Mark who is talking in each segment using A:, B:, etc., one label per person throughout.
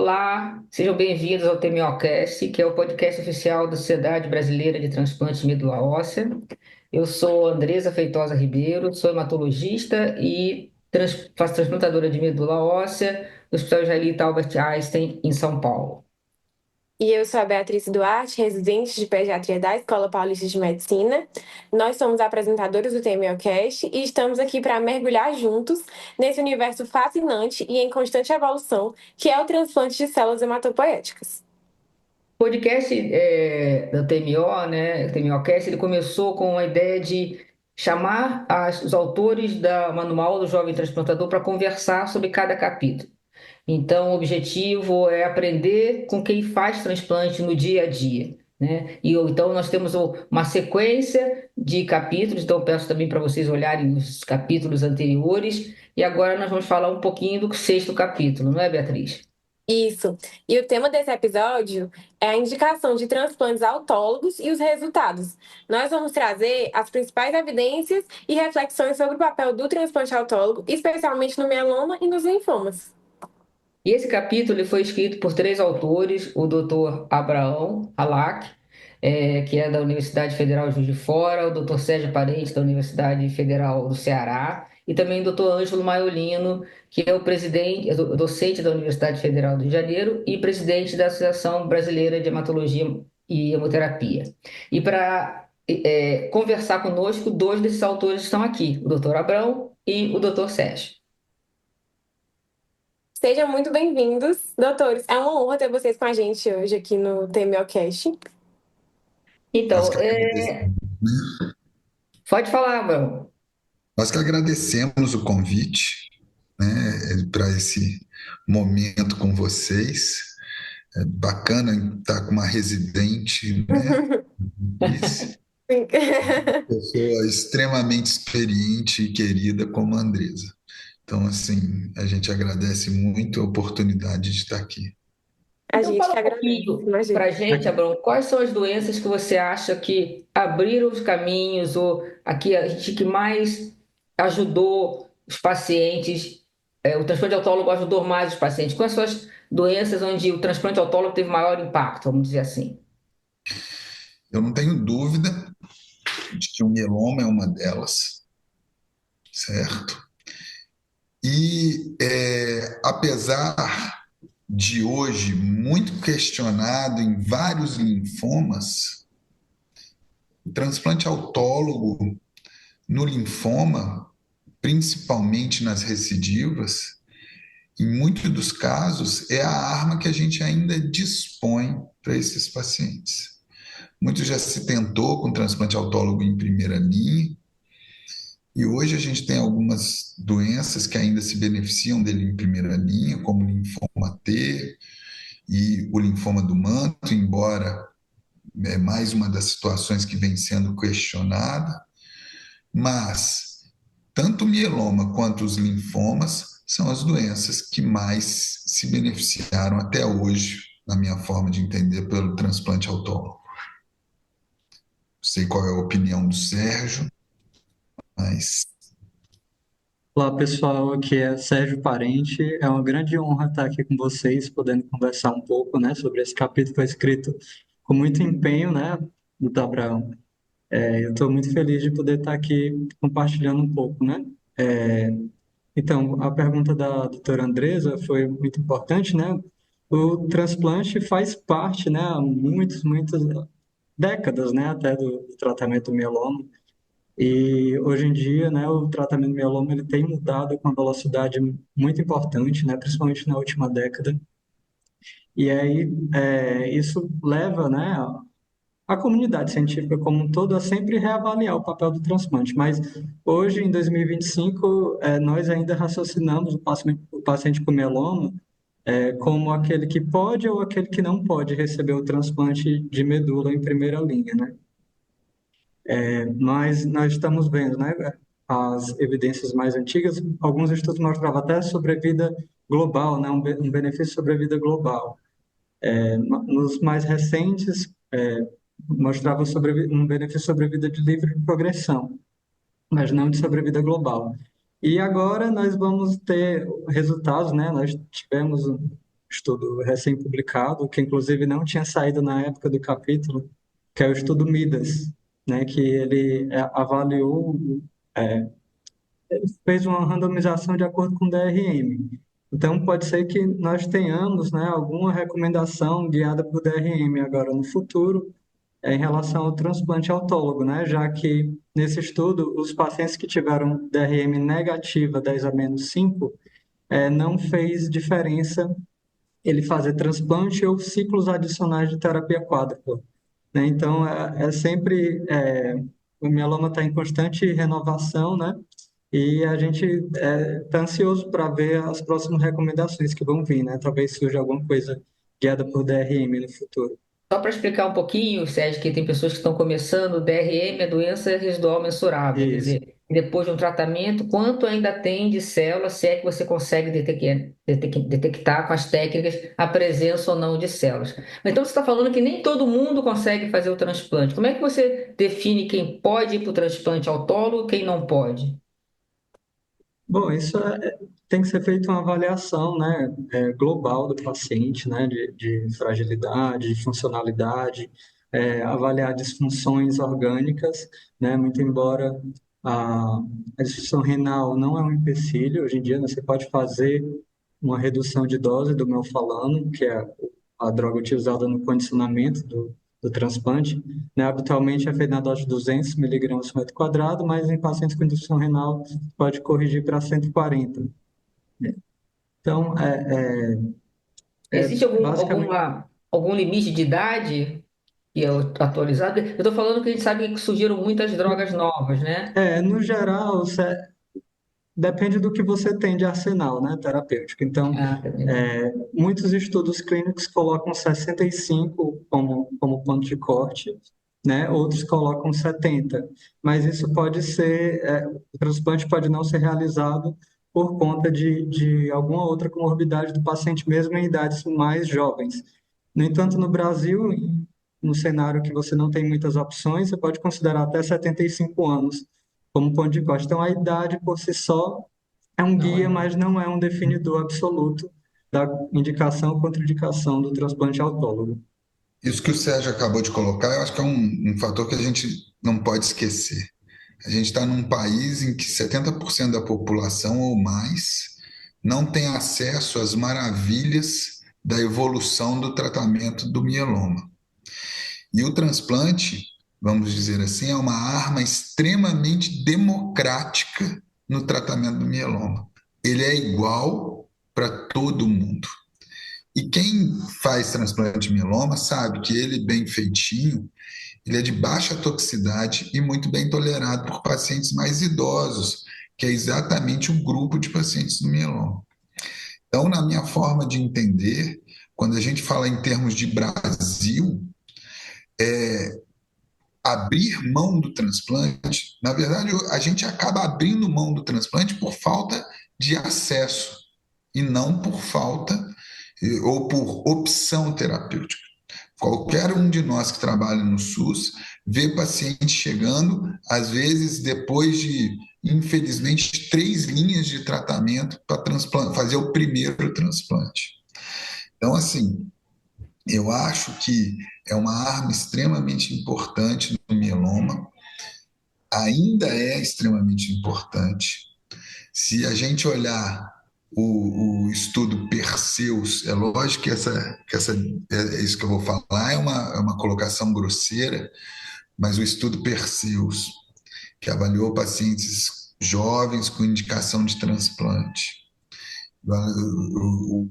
A: Olá, sejam bem-vindos ao TMOcast, que é o podcast oficial da Sociedade Brasileira de Transplante de Medula Óssea. Eu sou Andresa Feitosa Ribeiro, sou hematologista e faço transplantadora de medula óssea no Hospital Israelita Albert Einstein, em São Paulo.
B: E eu sou a Beatriz Duarte, residente de pediatria da Escola Paulista de Medicina. Nós somos apresentadores do TMOcast e estamos aqui para mergulhar juntos nesse universo fascinante e em constante evolução, que é o transplante de células hematopoéticas.
A: O podcast da TMO, né, TMOcast, ele começou com a ideia de chamar os autores da Manual do Jovem Transplantador para conversar sobre cada capítulo. Então, o objetivo é aprender com quem faz transplante no dia a dia, né? Então, nós temos uma sequência de capítulos, então peço também para vocês olharem os capítulos anteriores, e agora nós vamos falar um pouquinho do sexto capítulo, não é, Beatriz?
B: Isso. E o tema desse episódio é a indicação de transplantes autólogos e os resultados. Nós vamos trazer as principais evidências e reflexões sobre o papel do transplante autólogo, especialmente no mieloma e nos linfomas.
A: E esse capítulo ele foi escrito por três autores, o Dr. Abraão Halak, que é da Universidade Federal de Juiz de Fora, o Dr. Sérgio Parente, da Universidade Federal do Ceará, e também o Dr. Ângelo Maiolino, que é o presidente, docente da Universidade Federal do Rio de Janeiro e presidente da Associação Brasileira de Hematologia e Hemoterapia. E para conversar conosco, dois desses autores estão aqui, o Dr. Abraão e o Dr. Sérgio.
B: Sejam muito bem-vindos, doutores. É uma honra ter vocês com a gente hoje aqui no TMOcast.
C: Nós
A: Então,
C: que agradecemos,
A: pode falar, Abraão.
C: nós que agradecemos o convite, né, para esse momento com vocês. É bacana estar com uma residente, né,
B: Sim.
C: pessoa extremamente experiente e querida como a Andresa. Então, assim, a gente agradece muito a oportunidade de estar aqui.
B: A
A: Então,
B: gente
A: fala
B: que
A: um
B: agradece,
A: pouquinho
B: imagina.
A: para a gente, Abraão, quais são as doenças que você acha que abriram os caminhos ou aqui a gente que mais ajudou os pacientes, o transplante autólogo ajudou mais os pacientes? Quais são as doenças onde o transplante autólogo teve maior impacto, vamos dizer assim?
C: Eu não tenho dúvida de que o mieloma é uma delas, certo? E apesar de hoje muito questionado em vários linfomas, o transplante autólogo no linfoma, principalmente nas recidivas, em muitos dos casos, é a arma que a gente ainda dispõe para esses pacientes. Muito já se tentou com transplante autólogo em primeira linha, e hoje a gente tem algumas doenças que ainda se beneficiam dele em primeira linha, como o linfoma T e o linfoma do manto, embora é mais uma das situações que vem sendo questionada, mas tanto o mieloma quanto os linfomas são as doenças que mais se beneficiaram até hoje, na minha forma de entender, pelo transplante autólogo. Não sei qual é a opinião do Sérgio, mas
D: Olá pessoal, aqui é Sérgio Parente. É uma grande honra estar aqui com vocês, podendo conversar um pouco, né, sobre esse capítulo que foi escrito com muito empenho, né, do Abraão. Eu estou muito feliz de poder estar aqui compartilhando um pouco, né. É, então, a pergunta da doutora Andresa foi muito importante, né. O transplante faz parte, né, há muitas décadas, né, até do tratamento do mieloma. E hoje em dia, né, o tratamento do mieloma ele tem mudado com uma velocidade muito importante, né, principalmente na última década. E aí isso leva, né, a comunidade científica como um todo a sempre reavaliar o papel do transplante. Mas hoje, em 2025, nós ainda raciocinamos o paciente com mieloma como aquele que pode ou aquele que não pode receber o transplante de medula em primeira linha, né? Mas nós estamos vendo, né, as evidências mais antigas, alguns estudos mostravam até sobrevida global, né, um benefício sobre a vida global. Nos mais recentes, mostrava um benefício sobre a vida de livre progressão, mas não de sobrevida global. E agora nós vamos ter resultados, né, nós tivemos estudo recém-publicado, que inclusive não tinha saído na época do capítulo, que é o estudo Midas, né, que ele avaliou, é, fez uma randomização de acordo com o DRM. Então, pode ser que nós tenhamos, né, alguma recomendação guiada por DRM agora no futuro, em relação ao transplante autólogo, né? Já que nesse estudo, os pacientes que tiveram DRM negativa 10 a menos 5, não fez diferença ele fazer transplante ou ciclos adicionais de terapia quádrupla, né? Então, o mieloma está em constante renovação, né? E a gente está ansioso para ver as próximas recomendações que vão vir, né? Talvez surja alguma coisa guiada por DRM no futuro.
A: Só para explicar um pouquinho, Sérgio, que tem pessoas que estão começando, o DRM é doença residual mensurável, quer
D: Isso.
A: dizer, depois de um tratamento, quanto ainda tem de células, se é que você consegue detectar com as técnicas a presença ou não de células. Então, você está falando que nem todo mundo consegue fazer o transplante. Como é que você define quem pode ir para o transplante autólogo e quem não pode?
D: Bom, tem que ser feita uma avaliação, né, global do paciente, né, de fragilidade, de funcionalidade, avaliar disfunções orgânicas, né, muito embora a, a disfunção renal não é um empecilho, hoje em dia, né, você pode fazer uma redução de dose do melfalano, que é a droga utilizada no condicionamento do transplante, né? Habitualmente é feito na dose de 200 miligramas por metro quadrado, mas em pacientes com disfunção renal pode corrigir para 140. Então,
A: Existe
D: basicamente,
A: algum limite de idade que é atualizado? Eu estou falando que a gente sabe que surgiram muitas drogas novas, né?
D: no geral, depende do que você tem de arsenal, né, terapêutico. Então,
A: Ah, tá vendo?
D: muitos estudos clínicos colocam 65 como ponto de corte, né? Outros colocam 70. Mas isso pode ser, o transplante pode não ser realizado por conta de alguma outra comorbidade do paciente, mesmo em idades mais jovens. No entanto, no Brasil, no cenário que você não tem muitas opções, você pode considerar até 75 anos como ponto de corte. Então, a idade por si só é um
A: Não
D: guia,
A: é.
D: mas não é um definidor absoluto da indicação ou contraindicação do transplante autólogo.
C: Isso que o Sérgio acabou de colocar, eu acho que é um fator que a gente não pode esquecer. A gente está num país em que 70% da população ou mais não tem acesso às maravilhas da evolução do tratamento do mieloma. E o transplante, vamos dizer assim, é uma arma extremamente democrática no tratamento do mieloma. Ele é igual para todo mundo. E quem faz transplante de mieloma sabe que ele, bem feitinho, ele é de baixa toxicidade e muito bem tolerado por pacientes mais idosos, que é exatamente o grupo de pacientes do mieloma. Então, na minha forma de entender, quando a gente fala em termos de Brasil, abrir mão do transplante, na verdade, a gente acaba abrindo mão do transplante por falta de acesso e não por falta ou por opção terapêutica. Qualquer um de nós que trabalha no SUS vê paciente chegando, às vezes depois de, infelizmente, 3 linhas de tratamento para fazer o primeiro transplante. Então, assim, eu acho que é uma arma extremamente importante no mieloma, ainda é extremamente importante. Se a gente olhar o estudo Perseus, é lógico que isso que eu vou falar é uma colocação grosseira, mas o estudo Perseus, que avaliou pacientes jovens com indicação de transplante, o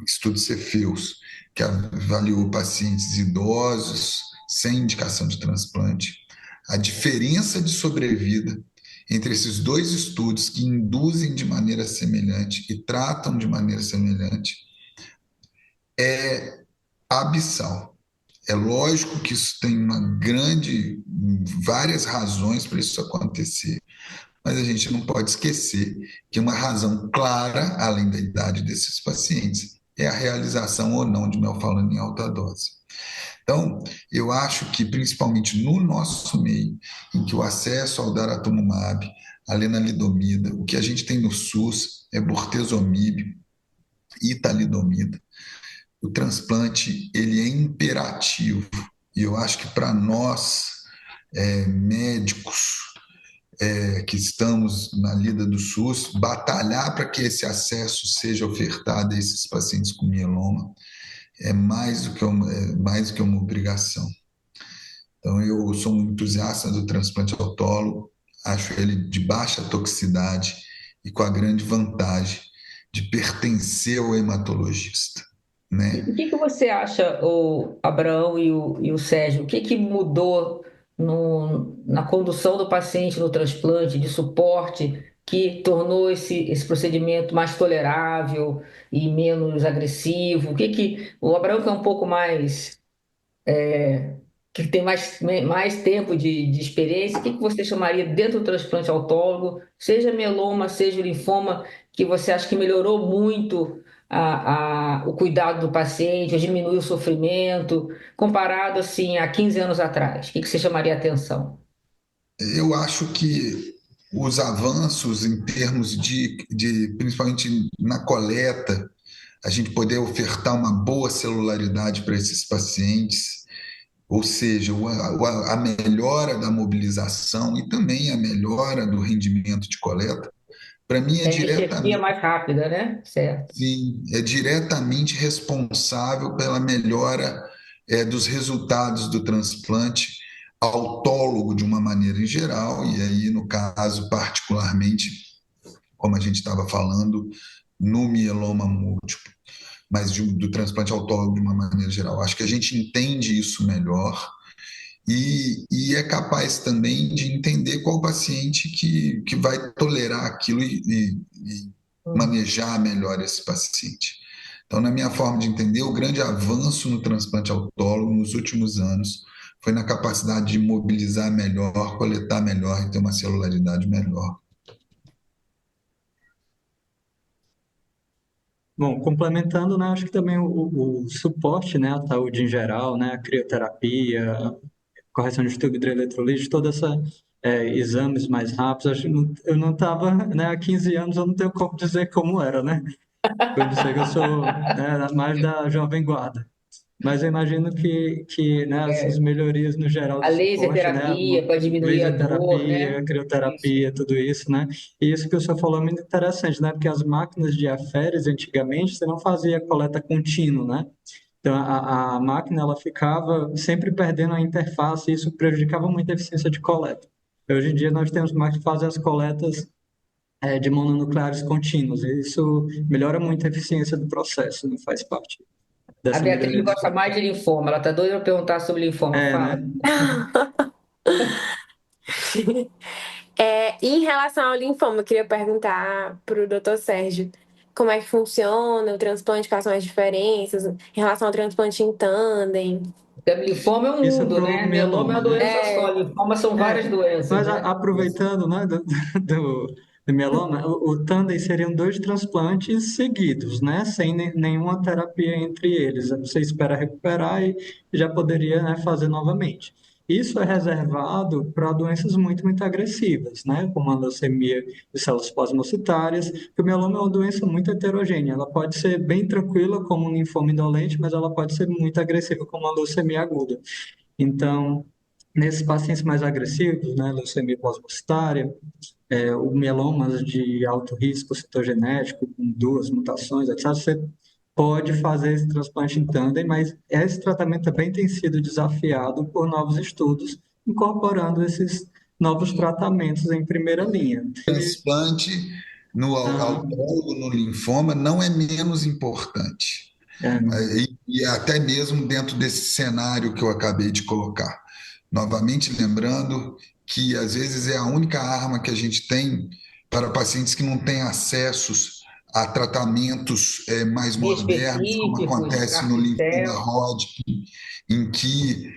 C: estudo Cefeus, que avaliou pacientes idosos sem indicação de transplante, a diferença de sobrevida entre esses dois estudos que induzem de maneira semelhante e tratam de maneira semelhante é abissal. É lógico que isso tem várias razões para isso acontecer, mas a gente não pode esquecer que uma razão clara, além da idade desses pacientes, é a realização ou não de melfalana em alta dose. Então, eu acho que, principalmente no nosso meio, em que o acesso ao daratumumab, a lenalidomida, o que a gente tem no SUS é bortezomib e talidomida. o transplante ele é imperativo. E eu acho que para nós, médicos, que estamos na lida do SUS, batalhar para que esse acesso seja ofertado a esses pacientes com mieloma é mais do que uma obrigação. Então, eu sou um entusiasta do transplante autólogo, acho ele de baixa toxicidade e com a grande vantagem de pertencer ao hematologista,
A: E o
C: né?
A: que que você acha, o Abraão e o Sérgio, o que que mudou na condução do paciente no transplante, de suporte, que tornou esse procedimento mais tolerável e menos agressivo? O que que o Abraão, que é um pouco mais, que tem mais tempo de experiência, o que que você chamaria dentro do transplante autólogo, seja mieloma, seja linfoma, que você acha que melhorou muito o cuidado do paciente, ou diminuiu o sofrimento, comparado assim a 15 anos atrás? O que que você chamaria a atenção?
C: Eu acho que os avanços em termos principalmente na coleta, a gente poder ofertar uma boa celularidade para esses pacientes, ou seja, a melhora da mobilização e também a melhora do rendimento de coleta, para mim
A: É a enxertia mais rápida, né? Certo.
C: é diretamente responsável pela melhora dos resultados do transplante autólogo de uma maneira em geral, e aí, no caso, particularmente, como a gente estava falando, no mieloma múltiplo, mas do transplante autólogo de uma maneira geral. Acho que a gente entende isso melhor e é capaz também de entender qual paciente que vai tolerar aquilo e manejar melhor esse paciente. Então, na minha forma de entender, o grande avanço no transplante autólogo nos últimos anos foi na capacidade de mobilizar melhor, coletar melhor e ter uma celularidade melhor.
D: Bom, complementando, né, acho que também o suporte, né, à saúde em geral, né, a crioterapia, a correção de tubo hidroeletrolítico, toda essa exames mais rápidos, eu não estava, né, há 15 anos, eu não tenho como dizer como era, né? Eu sei que eu sou, né, mais da jovem guarda, mas eu imagino que né, essas
A: É,
D: melhorias no geral
A: a
D: do
A: laser
D: suporte, né,
A: terapia para diminuir a
D: laser
A: dor,
D: terapia,
A: né? Isso.
D: crioterapia, tudo isso, né? E isso que o senhor falou é muito interessante, né? Porque as máquinas de aferes, antigamente, você não fazia coleta contínua, né? Então, a máquina, ela ficava sempre perdendo a interface e isso prejudicava muito a eficiência de coleta. Hoje em dia, nós temos máquinas que fazem as coletas de mononucleares contínuos, e isso melhora muito a eficiência do processo, né? Faz parte
A: A
D: dessa
A: Beatriz
D: melhoria do
A: gosta
D: suporte.
A: mais de linfoma, ela tá doida para perguntar sobre linfoma.
D: É,
A: Fala.
D: né?
B: E em relação ao linfoma, eu queria perguntar para o doutor Sérgio como é que funciona o transplante, quais são as diferenças em relação ao transplante em tândem.
A: Porque linfoma é um
D: Isso
A: mundo,
D: para o
A: né? Mieloma é uma
D: mieloma, né?
A: doença só, linfoma são várias
D: É,
A: doenças,
D: mas
A: né?
D: aproveitando, né, do, do mieloma, o tandem seriam dois transplantes seguidos, né, sem nenhuma terapia entre eles. Você espera recuperar e já poderia, né, fazer novamente. Isso é reservado para doenças muito, muito agressivas, né, como a leucemia de células plasmocitárias, que o mieloma é uma doença muito heterogênea. Ela pode ser bem tranquila, como um linfoma indolente, mas ela pode ser muito agressiva, como a leucemia aguda. Então, nesses pacientes mais agressivos, né, leucemia plasmocitária, o mielomas de alto risco citogenético, com duas mutações, etc., você pode fazer esse transplante em tandem, mas esse tratamento também tem sido desafiado por novos estudos, incorporando esses novos tratamentos em primeira linha.
C: Transplante no
D: Aham,
C: autólogo, no linfoma, não é menos importante.
D: não.
C: E até mesmo dentro desse cenário que eu acabei de colocar. Novamente lembrando que às vezes é a única arma que a gente tem para pacientes que não têm acessos a tratamentos mais modernos, como
A: Específicos,
C: acontece no linfoma
A: carticel.
C: Hodgkin, em que,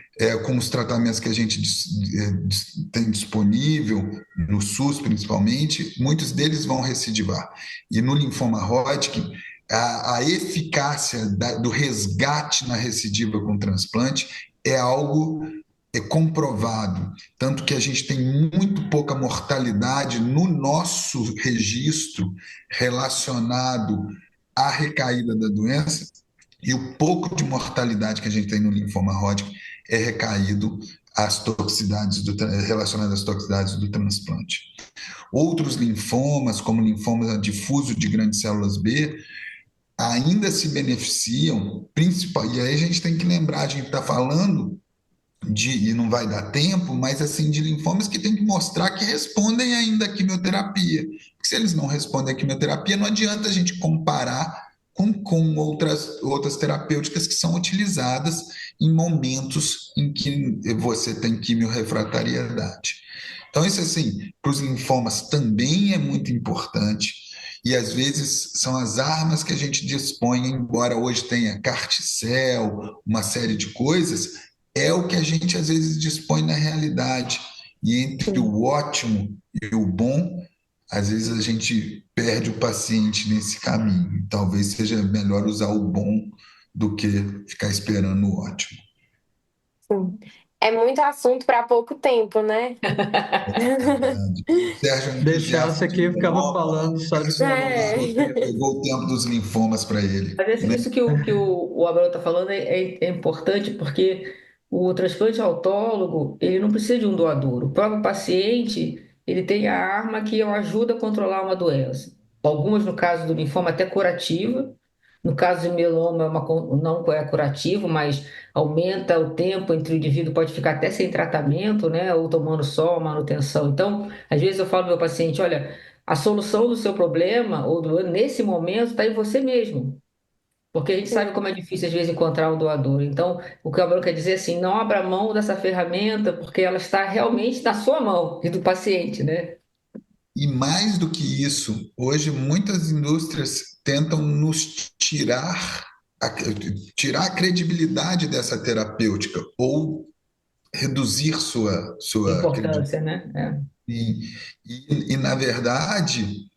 C: com os tratamentos que a gente tem disponível, no SUS principalmente, muitos deles vão recidivar. E no linfoma Hodgkin, a eficácia do resgate na recidiva com transplante é algo comprovado, tanto que a gente tem muito pouca mortalidade no nosso registro relacionado à recaída da doença, E o pouco de mortalidade que a gente tem no linfoma Hodgkin é recaído às toxicidades relacionadas às toxicidades do transplante. Outros linfomas, como linfoma difuso de grandes células B, ainda se beneficiam, principal, e aí a gente tem que lembrar, a gente está falando e não vai dar tempo, mas assim, de linfomas que tem que mostrar que respondem ainda à quimioterapia. Porque se eles não respondem à quimioterapia, não adianta a gente comparar com outras terapêuticas que são utilizadas em momentos em que você tem quimiorrefratariedade. Então, isso assim, para os linfomas também é muito importante. E às vezes são as armas que a gente dispõe, embora hoje tenha carticel, uma série de coisas, é o que a gente às vezes dispõe na realidade. E entre
B: Sim.
C: o ótimo e o bom, às vezes a gente perde o paciente nesse caminho. Talvez seja melhor usar o bom do que ficar esperando o ótimo.
B: Sim. É muito assunto para pouco tempo, né?
C: O Sérgio é um
D: Deixasse
C: entusiasta de
D: aqui, eu ficava
C: mieloma,
D: falando só de mieloma
B: É.
D: todo o tempo.
C: pegou o tempo dos linfomas para ele,
A: Mas
C: né?
A: isso que o Abraão está falando é importante porque o transplante autólogo, ele não precisa de um doador. O próprio paciente, ele tem a arma que o ajuda a controlar uma doença. Algumas, no caso do linfoma, até curativa. No caso de mieloma, não é curativo, mas aumenta o tempo entre o indivíduo, pode ficar até sem tratamento, né? Ou tomando só manutenção. Então, às vezes eu falo ao meu paciente, olha, a solução do seu problema, nesse momento, está em você mesmo. Porque a gente sabe como é difícil, às vezes, encontrar um doador. Então, o que o Gabriel quer dizer é assim, não abra mão dessa ferramenta, porque ela está realmente na sua mão e do paciente, né?
C: E mais do que isso, hoje muitas indústrias tentam nos tirar a credibilidade dessa terapêutica ou reduzir sua credibilidade.
A: Importância, né?
C: Na verdade,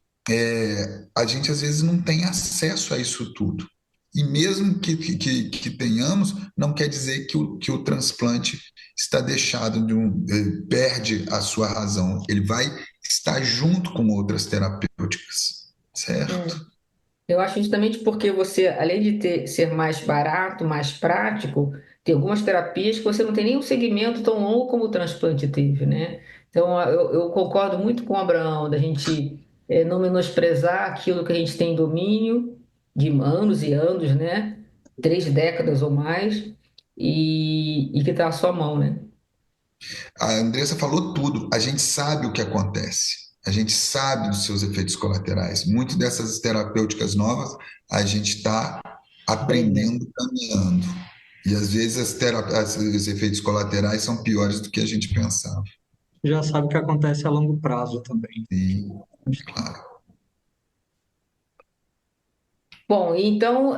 C: a gente às vezes não tem acesso a isso tudo. E mesmo que tenhamos, não quer dizer que o transplante está deixado perde a sua razão. Ele vai estar junto com outras terapêuticas,
A: É.
C: certo?
A: Eu acho justamente porque você, além de ser mais barato, mais prático, tem algumas terapias que você não tem nenhum segmento tão longo como o transplante teve, né? Então, eu concordo muito com o Abraão, da gente não menosprezar aquilo que a gente tem domínio de anos e anos, né? 3 décadas ou mais, e que está à sua mão, né?
C: A Andressa falou tudo. A gente sabe o que acontece. A gente sabe dos seus efeitos colaterais. Muitas dessas terapêuticas novas, a gente está
A: Aprendendo.
C: aprendendo caminhando. E às vezes os efeitos colaterais são piores do que a gente pensava.
D: Já sabe o que acontece a longo prazo também.
C: E, claro.
A: Bom, então,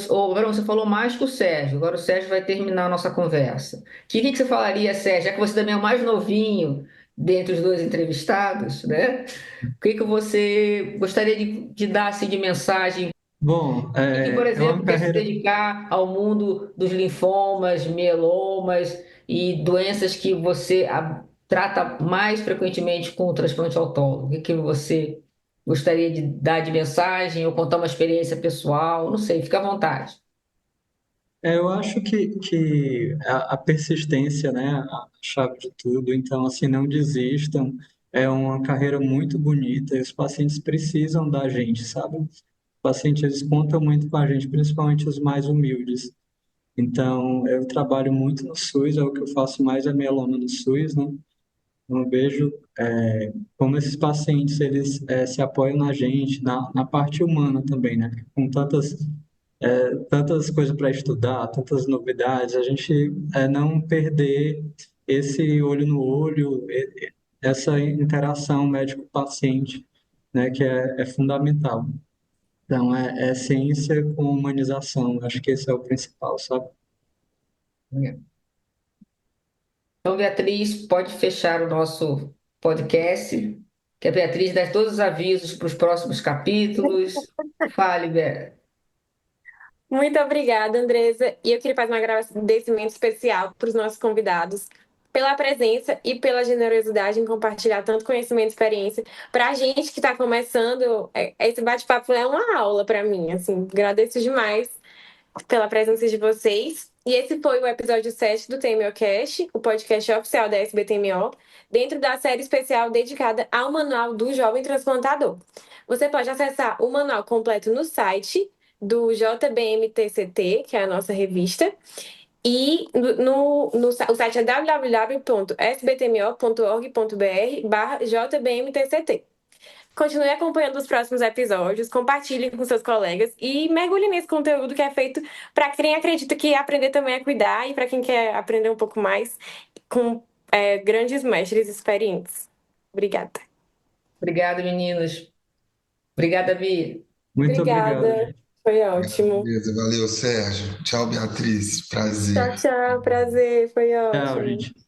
A: ô, Bruno, você falou mais que o Sérgio, agora o Sérgio vai terminar a nossa conversa. O que você falaria, Sérgio, já que você também é o mais novinho dentre os dois entrevistados, né? O que você gostaria de dar assim, de mensagem?
D: Bom,
A: E que, por
D: é uma
A: exemplo, quer se
D: carreira.
A: dedicar ao mundo dos linfomas, mielomas e doenças que você trata mais frequentemente com o transplante autólogo. O que você gostaria de dar de mensagem ou contar uma experiência pessoal? Não sei, fica à vontade.
D: Eu acho que a persistência, né, a chave de tudo. Então, assim, não desistam. É uma carreira muito bonita e os pacientes precisam da gente, sabe? Os pacientes, eles contam muito com a gente, principalmente os mais humildes. Então, eu trabalho muito no SUS, é o que eu faço mais, é mieloma no SUS, né? Eu vejo como esses pacientes, eles se apoiam na gente, na parte humana também, né? Com tantas coisas para estudar, tantas novidades, a gente não perder esse olho no olho, essa interação médico-paciente, né, que é fundamental. Então, é ciência com humanização, acho que esse é o principal, sabe?
A: Então, Beatriz, pode fechar o nosso podcast, que a Beatriz dá todos os avisos para os próximos capítulos. Fale, Beatriz.
B: Muito obrigada, Andresa. E eu queria fazer um agradecimento especial para os nossos convidados pela presença e pela generosidade em compartilhar tanto conhecimento e experiência. Para a gente que está começando, esse bate-papo é uma aula para mim. Assim, agradeço demais. pela presença de vocês. E esse foi o episódio 7 do TMOcast, o podcast oficial da SBTMO, dentro da série especial dedicada ao Manual do Jovem Transplantador. Você pode acessar o manual completo no site do JBMTCT, que é a nossa revista, e o site é www.sbtmo.org.br/jbmtct. Continue acompanhando os próximos episódios, compartilhe com seus colegas e mergulhe nesse conteúdo que é feito para quem acredita que aprender também é cuidar e para quem quer aprender um pouco mais com grandes mestres experientes. Obrigada.
A: Obrigado, meninos. Obrigada, Bia.
D: Muito obrigado,
B: Obrigada.
D: gente.
B: Foi ótimo.
C: Beleza, valeu, Sérgio. Tchau, Beatriz.
B: Tchau,
C: Prazer.
B: tchau. Prazer. Foi
D: Tchau,
B: ótimo.
D: gente.